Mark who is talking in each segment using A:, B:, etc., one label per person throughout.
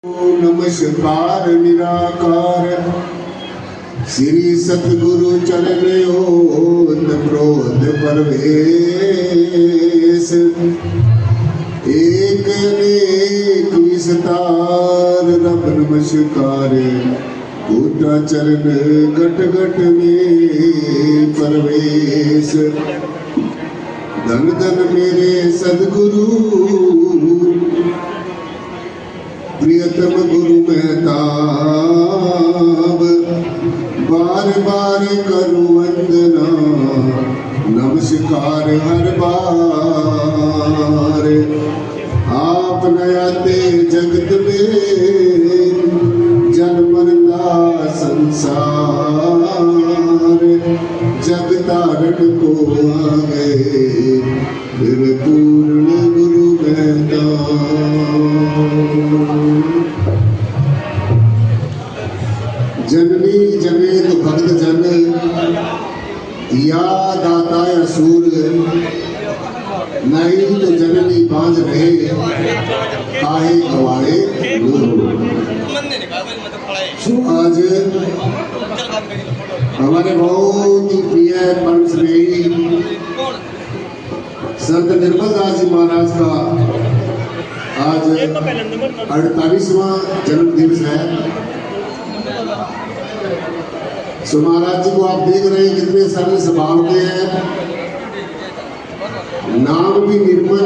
A: नमस्कार निराकार श्री सतगुरु चरण ओत क्रोध परवेश एक नेक विस्तार रब नमस्कार कोटा चरण घट घट में परवेश धन धन मेरे सदगुरु प्रियतम गुरु मेहताब बार बार करूं वंदना नमस्कार हर बार आप नयाते जगत में जन्म मरता संसार जग तारण को आ गए फिर पूर्ण गुरु जननी जनेत भक्त जन या दाता असूर नहीं तो जननी बांझ रहे काहे गवाए आज हमारे बहुत ही प्रिय परम स्नेही संत निर्मल दास जी महाराज का आज 48वां जन्म दिवस है। सो महाराज जी को आप देख रहे हैं कितने सरल स्वभाव के हैं, नाम भी निर्मल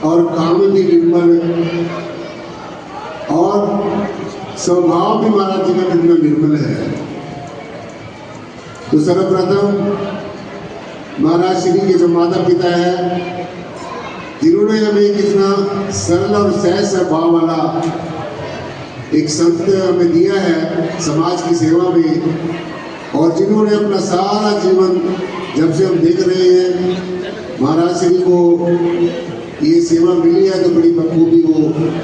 A: और काम भी निर्मल और स्वभाव भी महाराज जी का कितना निर्मल है। तो सर्वप्रथम महाराज श्री के जो माता पिता है जिन्होंने हमें कितना सरल और सहज स्वभाव वाला एक संत हमें दिया है समाज की सेवा में, और जिन्होंने अपना सारा जीवन जब से हम देख रहे हैं महाराज श्री को ये सेवा मिली है तो बड़ी बखूबी वो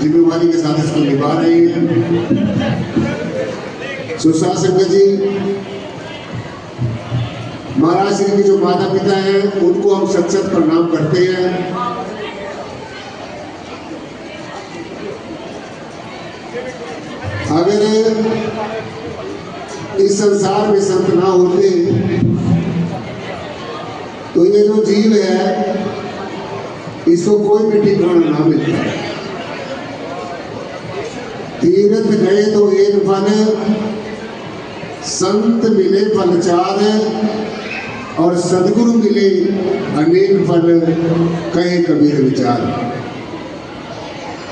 A: जिम्मेवारी के साथ इसको निभा रहे हैं। सुशासन संगत जी महाराज श्री के जो माता पिता हैं उनको हम सत सत प्रणाम करते हैं। अगर इस संसार में संत ना होते तो ये जो जीव है इसको कोई भी ठिकाना ना मिलता। तीर्थ गए तो एक फल संत मिले फल चार और सदगुरु मिले अनेक फल कहे कबीर विचार।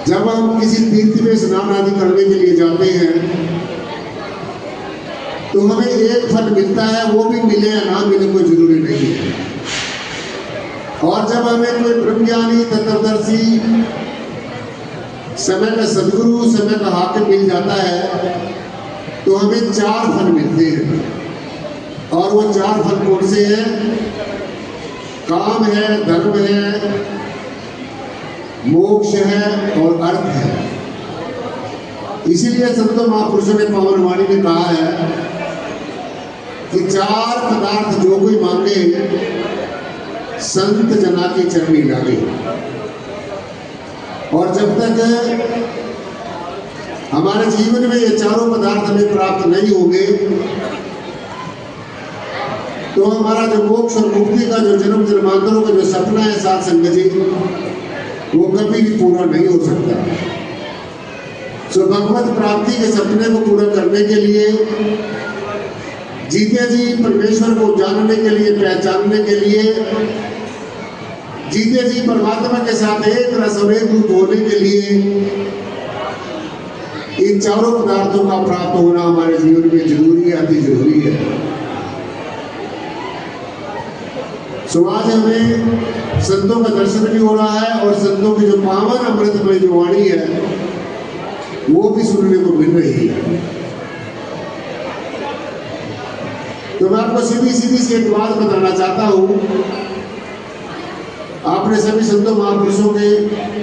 A: जब हम किसी तीर्थ में स्नान आदि करने के लिए जाते हैं तो हमें एक फल मिलता है, वो भी मिले या ना मिले कोई जरूरी नहीं है। और जब हमें कोई ब्रह्मज्ञानी तत्वदर्शी समय का सदगुरु समय का हाकिम मिल जाता है तो हमें 4 फल मिलते हैं। और वो 4 फल कौन से हैं? काम है, धर्म है, मोक्ष है और अर्थ है। इसीलिए संतों महापुरुषों ने पावन वाणी में कहा है कि 4 पदार्थ जो कोई मांगे संत जना की चरणी लागे। और जब तक हमारे जीवन में ये चारों पदार्थ हमें प्राप्त नहीं होंगे तो हमारा जो मोक्ष और मुक्ति का जो जन्म जन्मांतरों का जो सपना है साथ संगत जी वो कभी भी पूरा नहीं हो सकता। सो भगवत प्राप्ति के सपने को पूरा करने के लिए जीते जी परमेश्वर को जानने के लिए पहचानने के लिए जीते जी परमात्मा के साथ एक रस और एक रूप होने के लिए इन चारों पदार्थों का प्राप्त होना हमारे जीवन में जरूरी है, अति जरूरी है। सो आज हमें संतों का दर्शन भी हो रहा है और संतों की जो पावन अमृतमय जो वाणी है वो भी सुनने को मिल रही है। तो मैं आपको सीधी सीधी से एक बात बताना चाहता हूँ। आपने सभी संतों महापुरुषों के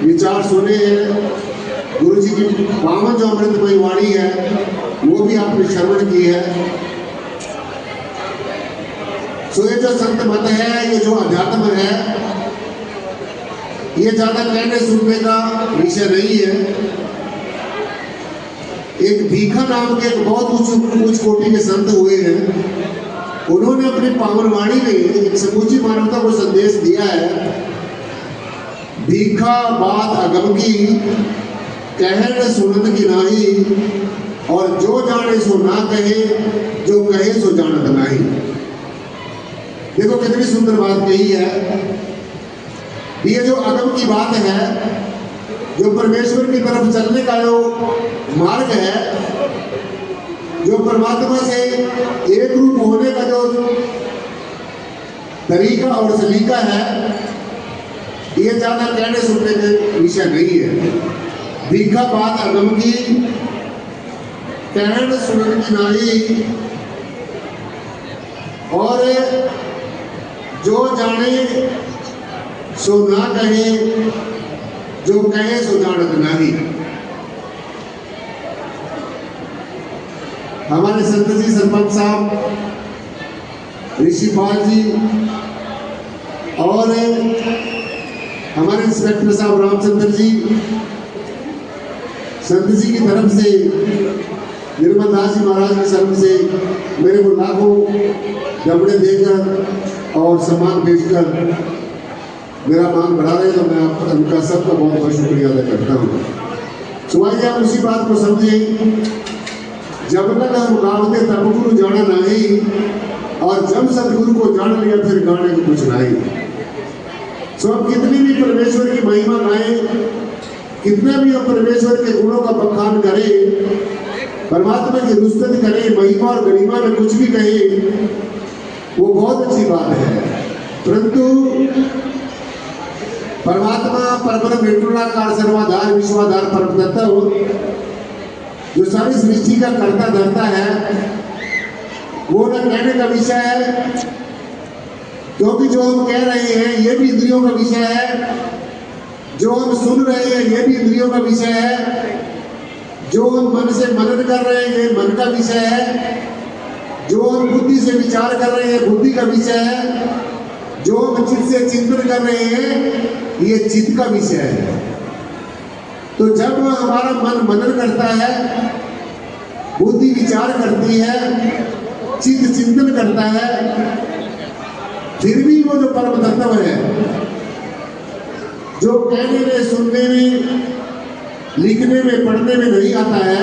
A: विचार सुने हैं, गुरु जी की पावन जो अमृतमय वाणी है वो भी आपने श्रवण की है। सो ये जो संत मत है, ये जो अध्यात्म है, ये ज्यादा कहने सुनने का विषय नहीं है। एक भीखा नाम के एक बहुत उच्च कोटि के संत हुए हैं। उन्होंने अपनी पावन वाणी में एक समूची मानवता को संदेश दिया है। भीखा बात अगम की, कहन सुनत की नाही, और जो जाने सो ना कहे, जो कहे सो जानत नाही। देखो कितनी सुंदर बात कही है। ये जो अगम की बात है, जो परमेश्वर की तरफ चलने का जो मार्ग है, जो परमात्मा से एक रूप होने का जो तरीका और सलीका है, ये ज्यादा कहने सुनने का विषय नहीं है। भीखा बात अगम की, कहन सुनन की नाही, और जो जाने सो ना कहे, जो कहे सो जानत नहीं। हमारे संत जी सरपंच साहब, ऋषिपाल जी और हमारे इंस्पेक्टर साहब रामचंद्र जी, संत जी की तरफ से, निर्मल दास जी महाराज की तरफ से मेरे को लाखों जबड़े देकर और सम्मान भेजकर मेरा मान बढ़ा रहे, तो मैं उनका सबका बहुत बहुत शुक्रिया अदा करता हूँ। तो आइए आप उसी बात को समझें, जब तक हम गावते तब गुरु जाना नहीं, और जब सदगुरु को जान लिया फिर गाने को कुछ नहीं। तो हम कितनी भी परमेश्वर की महिमा गाएं, कितना भी हम परमेश्वर के गुणों का बखान करें, परमात्मा की रुस्तत करें, महिमा और गरिमा में कुछ भी कहें, वो बहुत अच्छी बात है। परंतु परमात्मा परब्रह्म निर्गुणाकार सर्वाधार विश्वाधार परम तत्व, जो सारी सृष्टि का कर्ता धर्ता है, वो न कहने का विषय है, क्योंकि जो हम कह रहे हैं ये भी इंद्रियों का विषय है, जो हम सुन रहे हैं ये भी इंद्रियों का विषय है, जो हम मन से मनन कर रहे हैं ये मन का विषय है, जो हम बुद्धि से विचार कर रहे हैं बुद्धि का विषय है, जो हम चित्त से चिंतन कर रहे हैं ये चित्त का विषय है। तो जब हमारा मन मनन करता है, बुद्धि विचार करती है, चित्त चिंतन करता है, फिर भी वो जो परम तत्व है, जो कहने में, सुनने में, लिखने में, पढ़ने में नहीं आता है,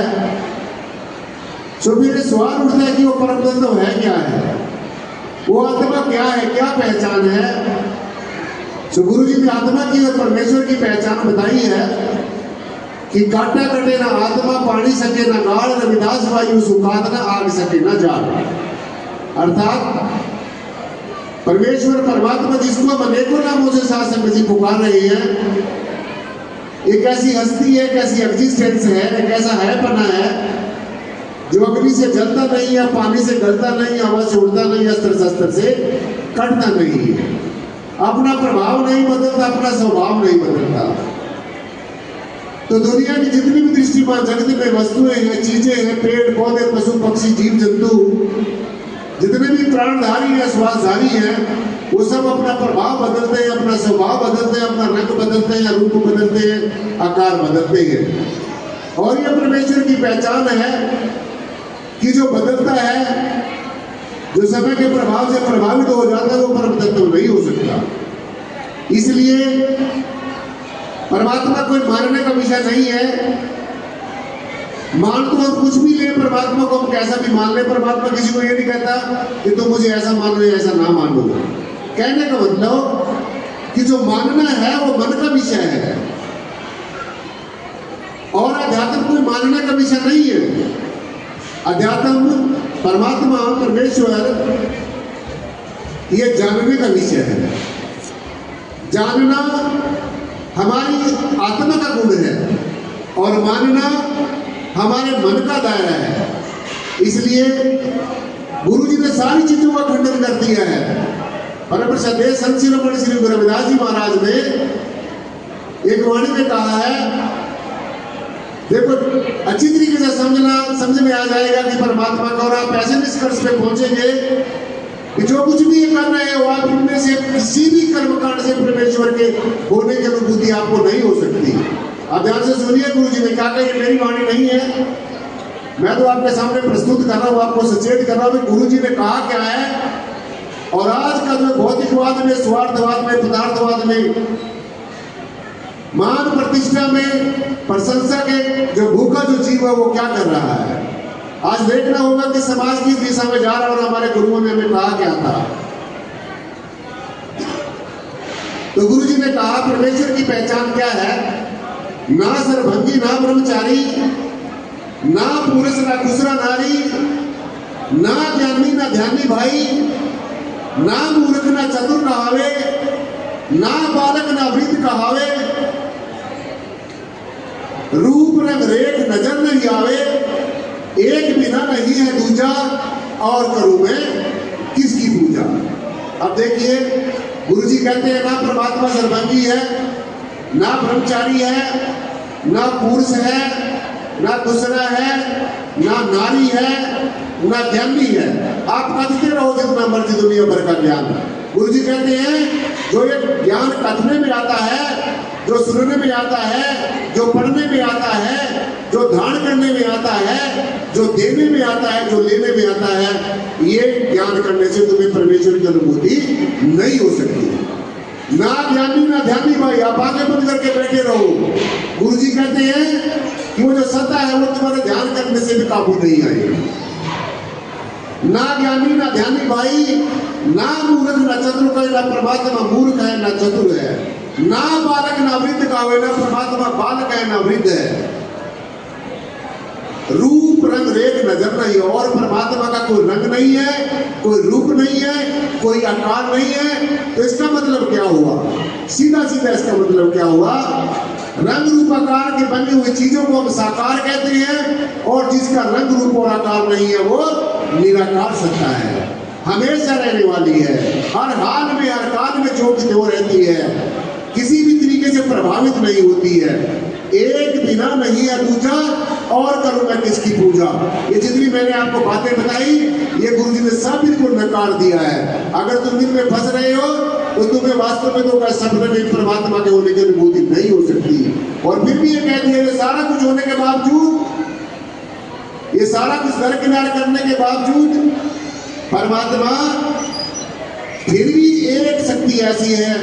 A: तो मेरे सवाल उठता है कि वो परम तत्व है क्या है, वो आत्मा क्या है, क्या पहचान है। तो गुरु जी ने आत्मा की और परमेश्वर की पहचान बताई है कि काटा कटे ना आत्मा, पानी सके ना गाड़, रविदास वायु सुखात ना आग सके ना जाड़। अर्थात परमेश्वर परमात्मा जिसको हम अनेकों नामों से शासन जी पुकार रहे हैं, एक ऐसी हस्ती है, एक ऐसी एग्जिस्टेंस है, एक ऐसा है पना है, जो अग्नि से जलता नहीं है, पानी से गलता नहीं, हवा से उड़ता नहीं, अस्त्र शस्त्र से कटता नहीं है, अपना प्रभाव नहीं बदलता, अपना स्वभाव नहीं बदलता। तो दुनिया की जितनी भी दृष्टिमान जगत में वस्तुएं हैं, चीजें हैं, पेड़ पौधे, पशु पक्षी, जीव जंतु, जितने भी प्राणधारी हैं, श्वासधारी हैं, वो सब अपना प्रभाव बदलते हैं, अपना स्वभाव बदलते हैं, अपना रंग बदलते हैं, रूप बदलते हैं, आकार बदलते हैं। और ये परमेश्वर की पहचान है कि जो बदलता है, जो समय के प्रभाव से प्रभावित हो जाता है, वो परम तत्व नहीं हो सकता। इसलिए परमात्मा कोई मानने का विषय नहीं है। मान तो हम कुछ भी ले, परमात्मा को हम कैसा भी मान ले, परमात्मा किसी को ये नहीं कहता कि तुम मुझे ऐसा मान लो या ऐसा ना मान लो। कहने का मतलब कि जो मानना है वो मन का विषय है, और अध्यात्म कोई मानने का विषय नहीं है। अध्यात्म, परमात्मा, परमेश्वर, ये जानने का विषय है। जानना हमारी आत्मा का गुण है, और मानना हमारे मन का दायरा है। इसलिए गुरु जी ने सारी चीजों का खंडन कर दिया है। परम श्रद्धेय संत शिरोमणि श्री गुरु रविदास जी महाराज ने एक वाणी में कहा है, देखो अच्छी तरीके से समझ में आ जाएगा कि परमात्मा का, और आप ऐसे निष्कर्ष पे पहुंचेंगे कि जो कुछ भी ये कर रहे हैं वो आप इनमें से किसी भी कर्मकांड से परमेश्वर के होने की अनुभूति आपको नहीं हो सकती। आप ध्यान से सुनिए, गुरु जी ने कहा कि मेरी वाणी नहीं है, मैं तो आपके सामने प्रस्तुत कर रहा हूं, आपको सचेत कर रहा हूं कि गुरु जी ने कहा क्या है। और आज का जो भौतिकवाद में, स्वार्थवाद में, पदार्थवाद में, मान प्रतिष्ठा में, प्रशंसा के जो भूखा जो जीव है वो क्या कर रहा है। आज देखना होगा कि समाज किस दिशा में जा रहा है और हमारे गुरुओं ने हमें कहा क्या था। तो गुरु जी ने कहा परमेश्वर की पहचान क्या है। ना सरभंगी, ना ब्रह्मचारी, ना पुरुष, ना खुसरा नारी, ना ज्ञानी, ना ध्यानी भाई, ना मूर्ख, ना चतुर कहावे, ना बालक, ना वृद्ध कहावे, रूप रंग रेख नजर नहीं आवे, एक बिना नहीं है दूजा, और करूं मैं किसकी पूजा। अब देखिए गुरु जी कहते हैं ना परमात्मा सर्वांगी है, ना ब्रह्मचारी है, ना पुरुष है, ना दूसरा है, ना नारी है, ना ज्ञानी है। आप कथते रहो जितना मर्जी दुनिया भर का ज्ञान। गुरु जी कहते हैं जो ये ज्ञान कथने में आता है, जो सुनने में आता है, जो पढ़ने में आता है, जो धारण करने में आता है, जो देने में आता है, जो लेने में आता है, ये ज्ञान करने से तुम्हें परमेश्वर की अनुभूति नहीं हो सकती। ना ज्ञानी, ना ध्यानी भाई, आप आगे बंद करके बैठे रहो। गुरु जी कहते हैं कि वो जो सत्ता है वो तुम्हारे ध्यान करने से भी काबू नहीं आएगी। ना ज्ञानी, ना ध्यानी भाई, ना मूर्ख, ना चतुर का, ना परमात्मा मूर्ख है, ना चतुर है, ना बालक, ना वृद्ध का, ना परमात्मा बालक है, ना वृद्ध है। रूप रंग रेख नजर नहीं, और परमात्मा का कोई रंग नहीं है, कोई रूप नहीं है, कोई आकार नहीं है। तो इसका मतलब क्या हुआ? सीधा सीधा इसका मतलब क्या हुआ? रंग रूप आकार के बनी हुई चीजों को हम साकार कहते हैं, और जिसका रंग रूप और आकार नहीं है वो निराकार सत्ता है, हमेशा रहने वाली है, हर हाल में, हर काल में जो की त्यों रहती है, किसी भी तरीके से प्रभावित नहीं होती है। एक बिना नहीं है दूजा, और करूं मैं किसकी पूजा। ये जितनी मैंने आपको बातें बताई ये गुरु जी ने सब इनको नकार दिया है। अगर तुम इनमें फंस रहे हो तो तुम्हें वास्तव में तो सपने में परमात्मा के होने की अनुभूति नहीं हो सकती। और फिर भी ये कह दिया ये सारा कुछ होने के बावजूद, ये सारा कुछ दरकिनार करने के बावजूद परमात्मा फिर भी एक शक्ति ऐसी है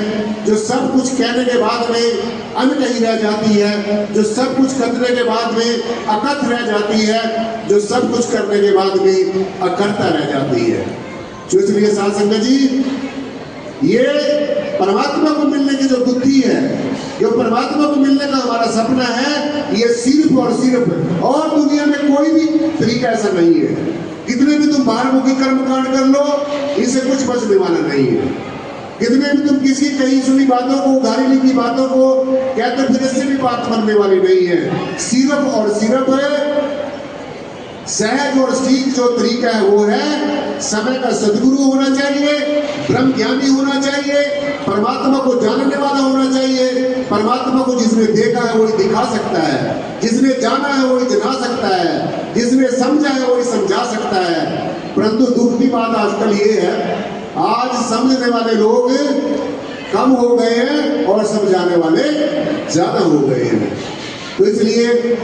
A: जो सब कुछ कहने के बाद में अनकही रह जाती है, जो सब कुछ करने के बाद में अकथ रह जाती है, जो सब कुछ करने के बाद में अकर्ता रह जाती है। तो इसलिए साध संगत जी, ये परमात्मा को मिलने की जो बुद्धि है, जो परमात्मा को मिलने का हमारा सपना है, ये सिर्फ और सिर्फ, और दुनिया में कोई भी तरीका ऐसा नहीं है। कितने भी तुम बाहरमुखी कर्मकांड कर लो, इसे कुछ बचने वाला नहीं है। कितने भी तुम किसी कहीं सुनी बातों को, उधारी ली की बातों को कहते फिर इससे भी बात बनने वाली नहीं है। सिर्फ और सिर्फ सहज और सीख जो तरीका है वो है समय का सदगुरु होना चाहिए, ब्रह्म ज्ञानी होना चाहिए, परमात्मा को जानने वाला होना चाहिए। परमात्मा को जिसने देखा है वही दिखा सकता है, जिसने जाना है वही जना सकता है, जिसने समझा है वही समझा सकता है। परंतु दुख की बात आजकल ये है, आज समझने वाले लोग कम हो गए हैं और समझाने वाले ज्यादा हो गए हैं। तो इसलिए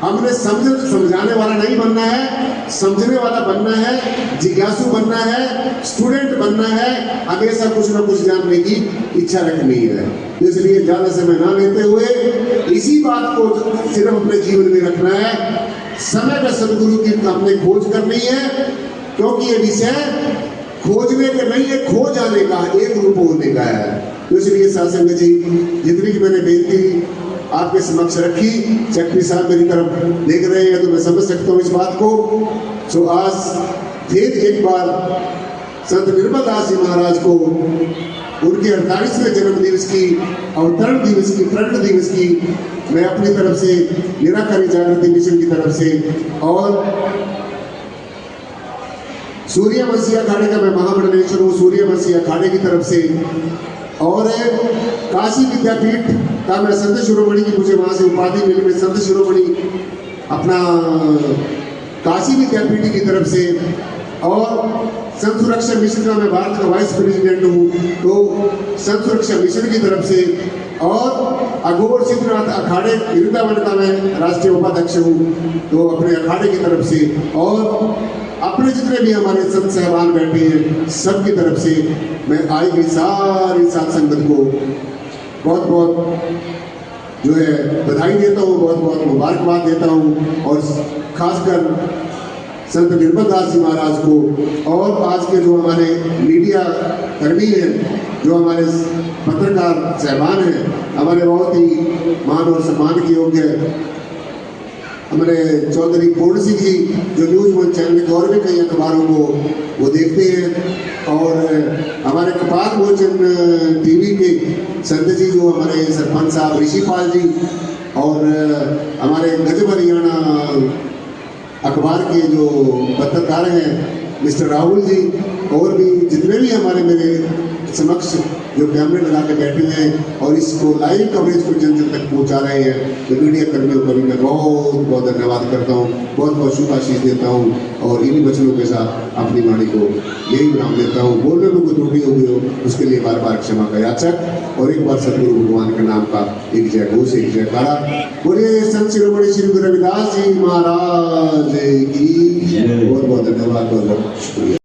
A: हमने समझाने वाला नहीं बनना है, समझने वाला बनना है, जिज्ञासु बनना है, स्टूडेंट बनना है, हमेशा कुछ ना कुछ जानने की इच्छा रखनी है। इसलिए ज्यादा समय ना लेते हुए इसी बात को सिर्फ अपने जीवन में रखना है। समय का सदगुरु की अपने खोज करनी है, क्योंकि ये विषय खोजने का नहीं है, खो जाने का, एक रूप होने का है। तो इसलिए साध संगत जी, जितनी की मैंने बेनती आपके समक्ष रखी, चक्री साहब मेरी तरफ देख रहे हैं तो मैं समझ सकता हूँ इस बात को। तो आज फिर एक बार संत निर्मल दास जी महाराज को उनके 48वें जन्म दिवस की, अवतरण दिवस की, प्रण दिवस की मैं अपनी तरफ से, निराकारी जागृति मिशन की तरफ से, और सूर्यवंशी अखाड़े का मैं महामंडलेश्वर हूँ, सूर्यवंशी अखाड़े की तरफ से, और काशी विद्यापीठ का मैं संत शिरोमणि की, मुझे वहाँ से उपाधि मिली, मैं संत शिरोमणि अपना काशी विद्यापीठ की तरफ से, और संत सुरक्षा मिशन का मैं भारत का वाइस प्रेसिडेंट हूँ, तो संत सुरक्षा मिशन की तरफ से और अघोर सिद्धनाथ अखाड़े वृंदावन का मैं राष्ट्रीय उपाध्यक्ष हूँ, तो अपने अखाड़े की तरफ से और अपने जितने भी हमारे संत साहबान बैठे हैं सबकी तरफ से मैं आई हुई सारी साध संगत को बहुत बहुत जो है बधाई देता हूँ, बहुत बहुत मुबारकबाद देता हूँ। और खासकर संत निर्मल दास जी महाराज को और आज के जो हमारे मीडिया कर्मी हैं, जो हमारे पत्रकार साहबान हैं, हमारे बहुत ही मान और सम्मान के योग्य हमारे चौधरी पूर्ण सिंह जी जो न्यूज़ वन चैनल के और भी कई अखबारों को वो देखते हैं, और हमारे कपाल मोचन टीवी के संत जी जो हमारे सरपंच साहब ऋषिपाल जी, और हमारे गजब हरियाणा अखबार के जो पत्रकार हैं मिस्टर राहुल जी, और भी जितने भी हमारे मेरे समक्ष जो कैमरे लगा के बैठे हैं और इसको लाइव कवरेज को जन जन तक पहुंचा रहे हैं, तो मीडिया कर्मियों को भी मैं बहुत बहुत धन्यवाद करता हूं, बहुत बहुत शुभ आशीष देता हूं और इन्हीं वचनों के साथ अपनी वाणी को यही विराम देता हूं। बोलने में कोई त्रुटि हो गई हो उसके लिए बार बार क्षमा का याचक, और एक बार सतगुरु भगवान के नाम का एक जय घोष एक जयकारा। बोलिए संत शिरोमणि श्री गुरु रविदास जी महाराज की। बहुत बहुत धन्यवाद, बहुत बहुत शुक्रिया।